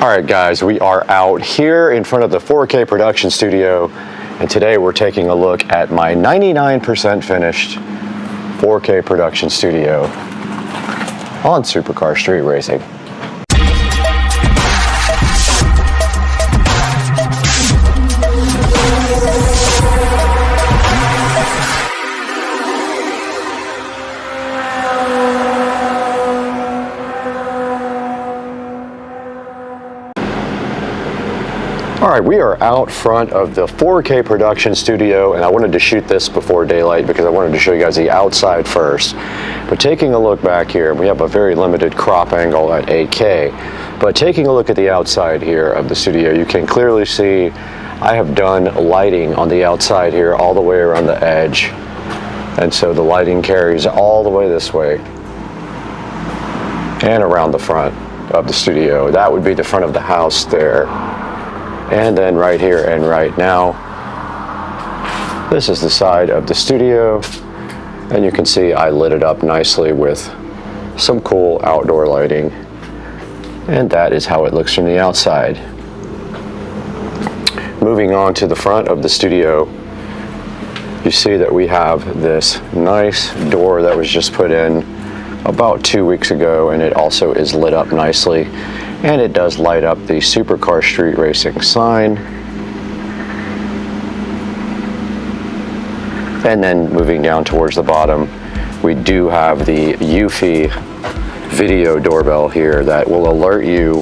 All right, guys, we are out here in front of the 4K production studio, and today we're taking a look at my 99% finished 4K production studio on Supercar Street Racing. All right, we are out front of the 4K production studio, and I wanted to shoot this before daylight because I wanted to show you guys the outside first. But taking a look back here, we have a very limited crop angle at 8K. But taking a look at the outside here of the studio, you can clearly see I have done lighting on the outside here all the way around the edge. And so the lighting carries all the way this way and around the front of the studio. That would be the front of the house there. And then right here and right now, this is the side of the studio, and you can see I lit it up nicely with some cool outdoor lighting, and that is how it looks from the outside. Moving on to the front of the studio, you see that we have this nice door that was just put in about 2 weeks ago, and it also is lit up nicely. And it does light up the Supercar Street Racing sign. And then moving down towards the bottom, we do have the Eufy video doorbell here that will alert you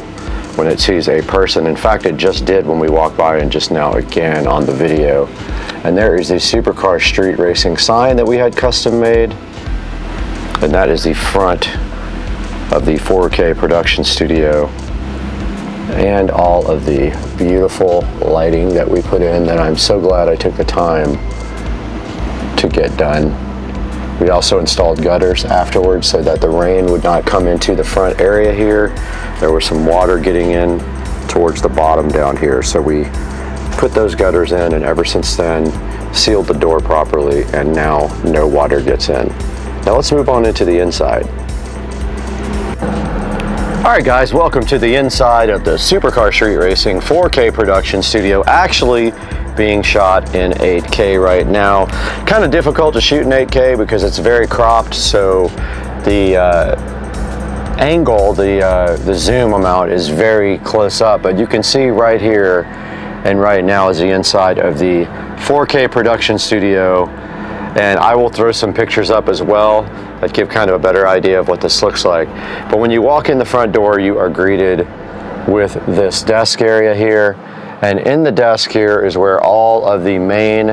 when it sees a person. In fact, it just did when we walked by, and just now again on the video. And there is the Supercar Street Racing sign that we had custom made. And that is the front of the 4K production studio, and all of the beautiful lighting that we put in that I'm so glad I took the time to get done. We also installed gutters afterwards so that the rain would not come into the front area here. There was some water getting in towards the bottom down here, so we put those gutters in, and ever since then sealed the door properly, and now no water gets in. Now let's move on into the inside. All right, guys, welcome to the inside of the Supercar Street Racing 4K production studio, actually being shot in 8K right now. Kind of difficult to shoot in 8K because it's very cropped, so the angle, the zoom amount is very close up, but you can see right here and right now is the inside of the 4K production studio. And I will throw some pictures up as well that give kind of a better idea of what this looks like. But when you walk in the front door, you are greeted with this desk area here. And in the desk here is where all of the main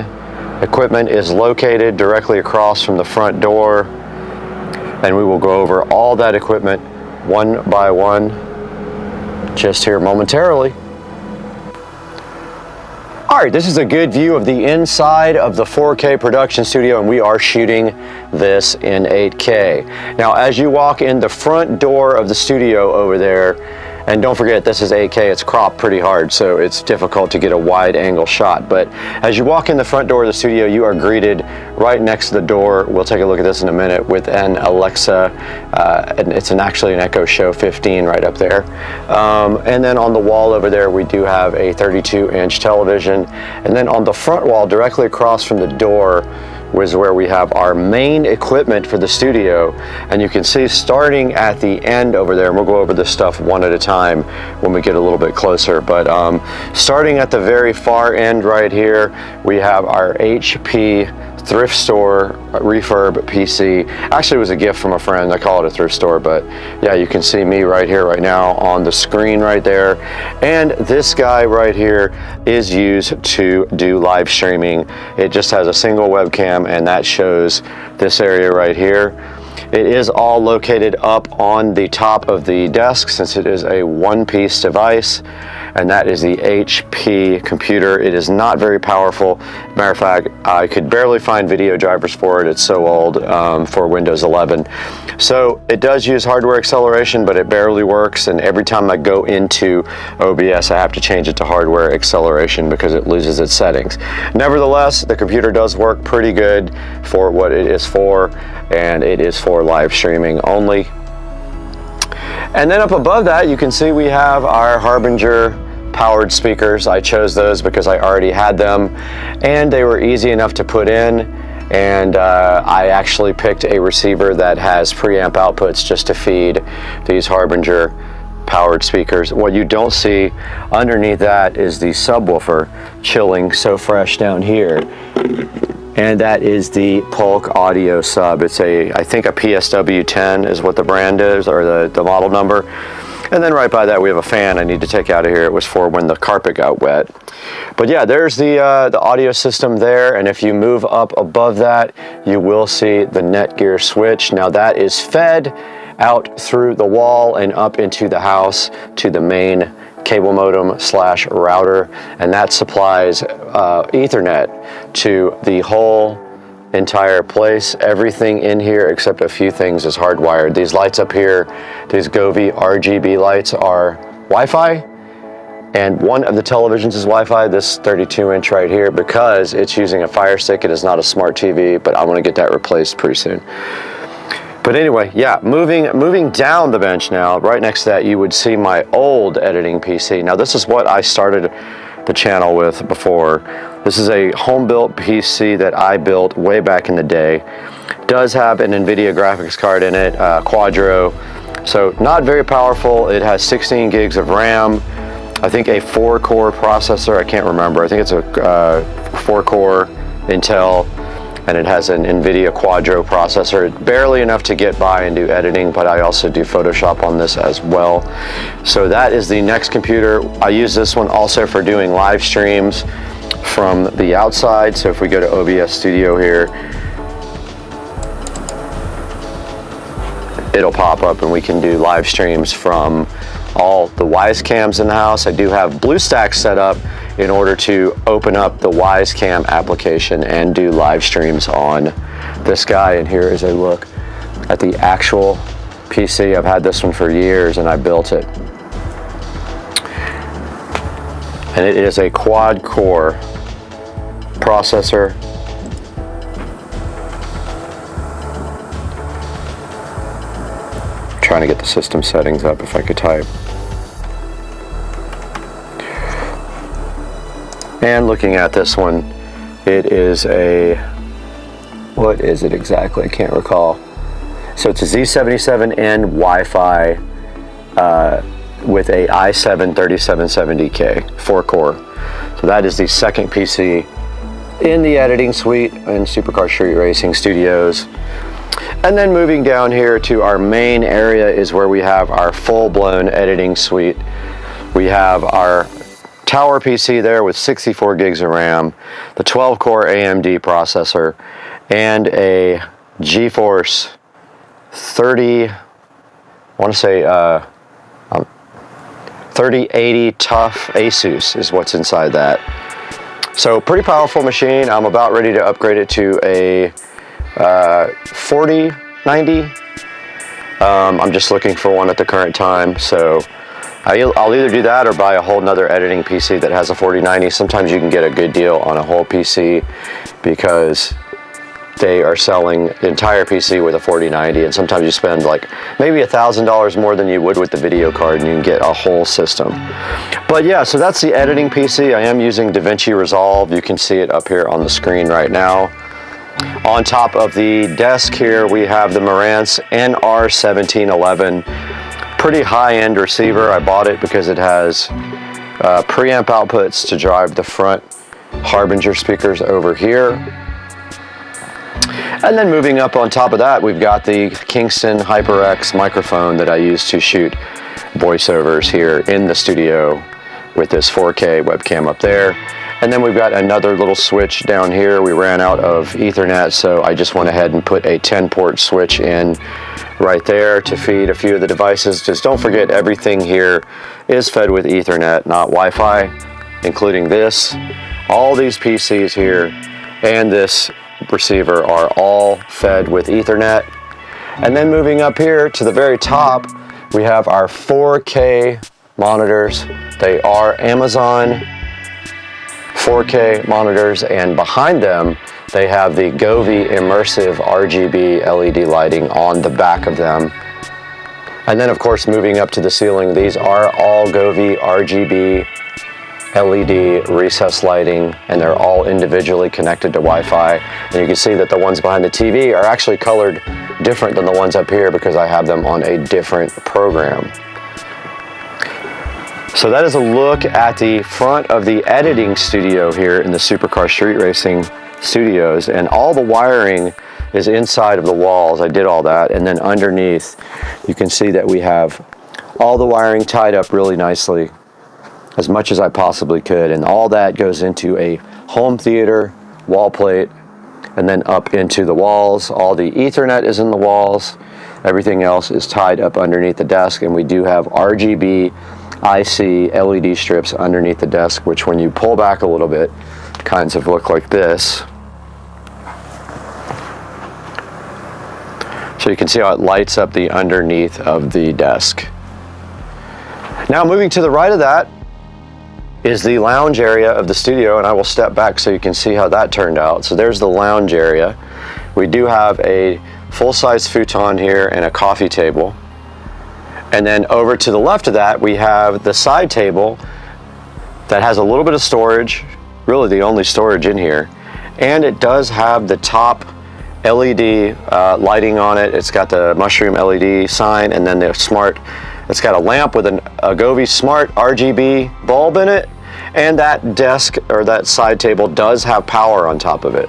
equipment is located, directly across from the front door. And we will go over all that equipment one by one just here momentarily. All right, this is a good view of the inside of the 4K production studio, and we are shooting this in 8K. Now, as you walk in the front door of the studio over there, and don't forget, this is 8K, it's cropped pretty hard, so it's difficult to get a wide angle shot. But as you walk in the front door of the studio, you are greeted right next to the door. We'll take a look at this in a minute with an Alexa, and it's actually an Echo Show 15 right up there. And then on the wall over there, we do have a 32-inch television. And then on the front wall, directly across from the door, was where we have our main equipment for the studio. And you can see starting at the end over there, and we'll go over this stuff one at a time when we get a little bit closer, but starting at the very far end right here, we have our HP thrift store refurb PC. Actually, it was a gift from a friend. I call it a thrift store, but yeah, you can see me right here right now on the screen right there. And this guy right here is used to do live streaming. It just has a single webcam, and that shows this area right here. It is all located up on the top of the desk, since it is a one-piece device, and that is the HP computer. It is not very powerful. Matter of fact, I could barely find video drivers for it. It's so old for Windows 11. So it does use hardware acceleration, but it barely works, and every time I go into OBS, I have to change it to hardware acceleration because it loses its settings. Nevertheless, the computer does work pretty good for what it is for, and it is for live streaming only. And then up above that, you can see we have our Harbinger powered speakers. I chose those because I already had them and they were easy enough to put in. And I actually picked a receiver that has preamp outputs just to feed these Harbinger powered speakers. What you don't see underneath that is the subwoofer chilling so fresh down here. And that is the Polk Audio sub. It's I think a PSW10 is what the brand is, or the model number. And then right by that we have a fan I need to take out of here. It was for when the carpet got wet. But yeah, there's the audio system there. And if you move up above that, you will see the Netgear switch. Now that is fed out through the wall and up into the house to the main cable modem / router, and that supplies Ethernet to the whole entire place. Everything in here except a few things is hardwired. These lights up here, these Govee RGB lights, are Wi-Fi, and one of the televisions is Wi-Fi, this 32-inch right here, because it's using a Fire Stick. It is not a smart TV, but I want to get that replaced pretty soon. But anyway, yeah, moving down the bench now, right next to that, you would see my old editing PC. Now this is what I started the channel with before. This is a home-built PC that I built way back in the day. Does have an NVIDIA graphics card in it, Quadro. So not very powerful. It has 16 gigs of RAM. I think a 4-core processor, I can't remember. I think it's a 4-core Intel. And it has an NVIDIA Quadro processor, barely enough to get by and do editing, but I also do Photoshop on this as well. So that is the next computer. I use this one also for doing live streams from the outside. So if we go to OBS Studio here, it'll pop up and we can do live streams from all the Wisecams in the house. I do have BlueStacks set up in order to open up the Wisecam application and do live streams on this guy. And here is a look at the actual PC. I've had this one for years and I built it. And it is a quad-core processor. I'm trying to get the system settings up if I could type. And looking at this one, it is a, what is it exactly? I can't recall. So it's a Z77N Wi-Fi with a i7 3770K 4-core. So that is the second PC in the editing suite in Supercar Street Racing Studios. And then moving down here to our main area is where we have our full-blown editing suite. We have our Tower PC there with 64 gigs of RAM, the 12-core AMD processor, and a GeForce 3080 Tough Asus is what's inside that. So pretty powerful machine. I'm about ready to upgrade it to a 4090. I'm just looking for one at the current time, so I'll either do that or buy a whole nother editing PC that has a 4090. Sometimes you can get a good deal on a whole PC because they are selling the entire PC with a 4090, and sometimes you spend like maybe $1,000 more than you would with the video card and you can get a whole system. But yeah, so that's the editing PC. I am using DaVinci Resolve. You can see it up here on the screen right now. On top of the desk here, we have the Marantz NR1711. Pretty high-end receiver. I bought it because it has preamp outputs to drive the front Harbinger speakers over here. And then moving up on top of that, we've got the Kingston HyperX microphone that I use to shoot voiceovers here in the studio with this 4K webcam up there. And then we've got another little switch down here. We ran out of Ethernet, so I just went ahead and put a 10-port switch in right there to feed a few of the devices. Just don't forget, everything here is fed with Ethernet, not Wi-Fi, including this. All these PCs here and this receiver are all fed with Ethernet. And then moving up here to the very top, we have our 4K monitors. They are Amazon 4K monitors, and behind them they have the Govee immersive RGB LED lighting on the back of them. And then of course, moving up to the ceiling, these are all Govee RGB LED recessed lighting, and they're all individually connected to Wi-Fi. And you can see that the ones behind the TV are actually colored different than the ones up here because I have them on a different program. So that is a look at the front of the editing studio here in the Supercar Street Racing Studios, and all the wiring is inside of the walls. I did all that, and then underneath you can see that we have all the wiring tied up really nicely, as much as I possibly could, and all that goes into a home theater wall plate and then up into the walls. All the Ethernet is in the walls, everything else is tied up underneath the desk, and we do have RGB IC LED strips underneath the desk, which when you pull back a little bit kinds of look like this. So you can see how it lights up the underneath of the desk. Now moving to the right of that is the lounge area of the studio, and I will step back so you can see how that turned out. So there's the lounge area. We do have a full-size futon here and a coffee table. And then over to the left of that, we have the side table that has a little bit of storage, really the only storage in here. And it does have the top LED lighting on it. It's got the Mushroom LED sign, and then the smart, it's got a lamp with a Govee Smart RGB bulb in it, and that desk or that side table does have power on top of it.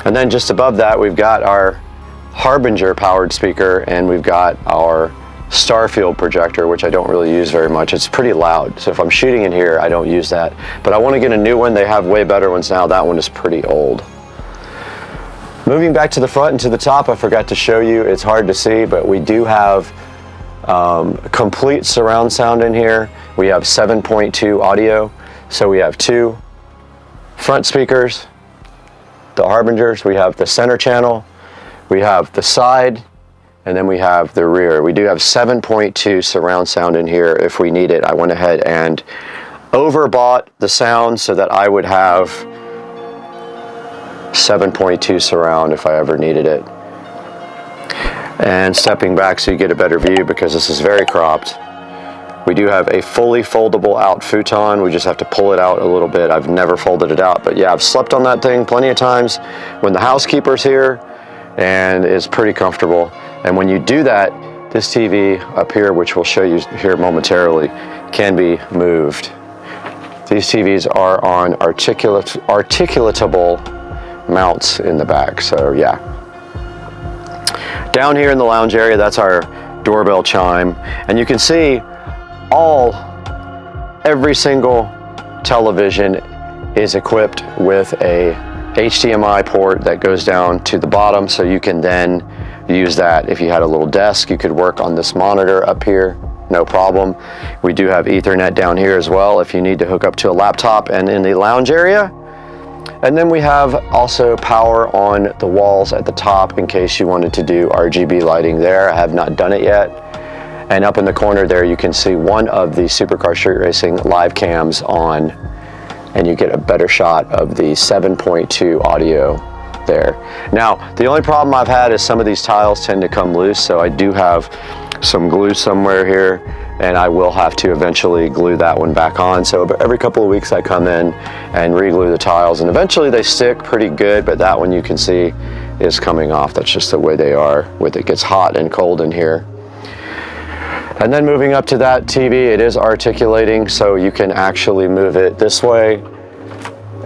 And then just above that, we've got our Harbinger powered speaker, and we've got our Starfield projector, which I don't really use very much. It's pretty loud, so if I'm shooting in here, I don't use that. But I want to get a new one. They have way better ones now. That one is pretty old. Moving back to the front and to the top, I forgot to show you, it's hard to see, but we do have complete surround sound in here. We have 7.2 audio, so we have 2 front speakers, the Harbingers, we have the center channel, we have the side, and then we have the rear. We do have 7.2 surround sound in here if we need it. I went ahead and overbought the sound so that I would have 7.2 surround if I ever needed it. And stepping back so you get a better view, because this is very cropped. We do have a fully foldable out futon. We just have to pull it out a little bit. I've never folded it out, but yeah, I've slept on that thing plenty of times when the housekeeper's here, and it's pretty comfortable. And when you do that, this TV up here, which we'll show you here momentarily, can be moved. These TVs are on articulatable mounts in the back, so yeah. Down here in the lounge area, that's our doorbell chime, and you can see every single television is equipped with a HDMI port that goes down to the bottom, so you can then use that. If you had a little desk, you could work on this monitor up here, no problem. We do have Ethernet down here as well if you need to hook up to a laptop, and in the lounge area. And then we have also power on the walls at the top in case you wanted to do RGB lighting there. I have not done it yet. And up in the corner there, you can see one of the Supercar Street Racing live cams on, and you get a better shot of the 7.2 audio there. Now, the only problem I've had is some of these tiles tend to come loose, so I do have some glue somewhere here, and I will have to eventually glue that one back on. So every couple of weeks I come in and re-glue the tiles, and eventually they stick pretty good, but that one you can see is coming off. That's just the way they are with it. Gets hot and cold in here. And then moving up to that TV, it is articulating, so you can actually move it this way,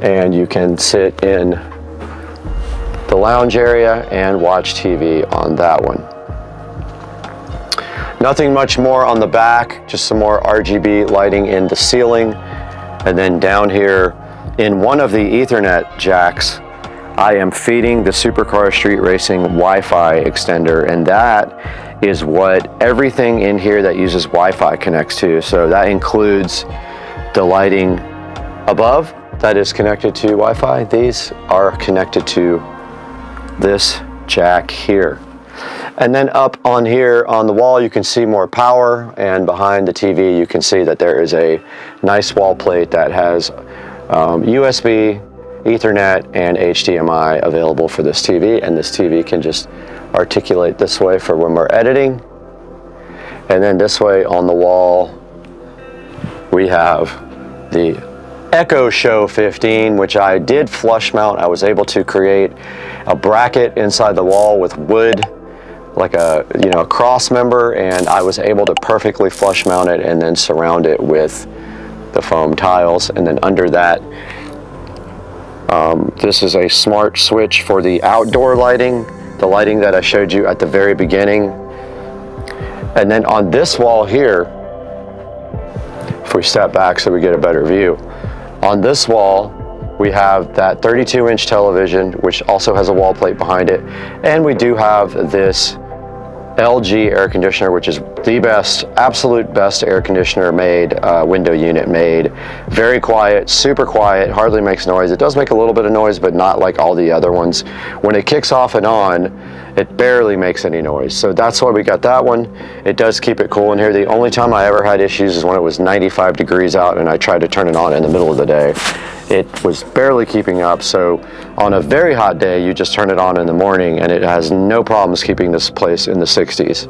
and you can sit in the lounge area and watch TV on that one. Nothing much more on the back, just some more RGB lighting in the ceiling. And then down here in one of the Ethernet jacks, I am feeding the Supercar Street Racing Wi-Fi extender, and that is what everything in here that uses Wi-Fi connects to. So that includes the lighting above that is connected to Wi-Fi. These are connected to this jack here. And then up on here on the wall, you can see more power, and behind the TV, you can see that there is a nice wall plate that has USB, Ethernet, and HDMI available for this TV, and this TV can just articulate this way for when we're editing. And then this way on the wall, we have the Echo Show 15, which I did flush mount. I was able to create a bracket inside the wall with wood, like a cross member, and I was able to perfectly flush mount it and then surround it with the foam tiles. And then under that, this is a smart switch for the outdoor lighting, the lighting that I showed you at the very beginning. And then on this wall here, if we step back so we get a better view, on this wall we have that 32-inch television, which also has a wall plate behind it, and we do have this LG air conditioner, which is the best, absolute best air conditioner made, window unit made. Very quiet, super quiet, hardly makes noise. It does make a little bit of noise, but not like all the other ones. When it kicks off and on, it barely makes any noise. So that's why we got that one. It does keep it cool in here. The only time I ever had issues is when it was 95 degrees out and I tried to turn it on in the middle of the day. It was barely keeping up. So on a very hot day, you just turn it on in the morning and it has no problems keeping this place in the 60s.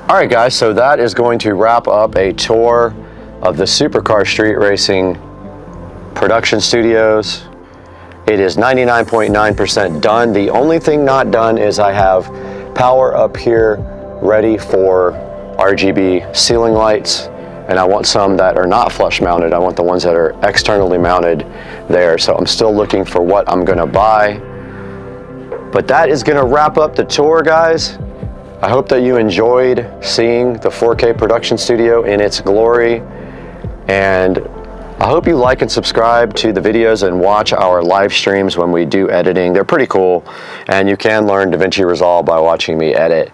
All right, guys, so that is going to wrap up a tour of the Supercar Street Racing production studios. It is 99.9% done. The only thing not done is I have power up here ready for RGB ceiling lights, and I want some that are not flush mounted. I want the ones that are externally mounted there. So I'm still looking for what I'm gonna buy. But that is gonna wrap up the tour, guys. I hope that you enjoyed seeing the 4K production studio in its glory, and I hope you like and subscribe to the videos and watch our live streams when we do editing. They're pretty cool, and you can learn DaVinci Resolve by watching me edit.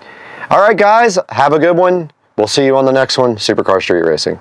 All right, guys, have a good one. We'll see you on the next one, Supercar Street Racing.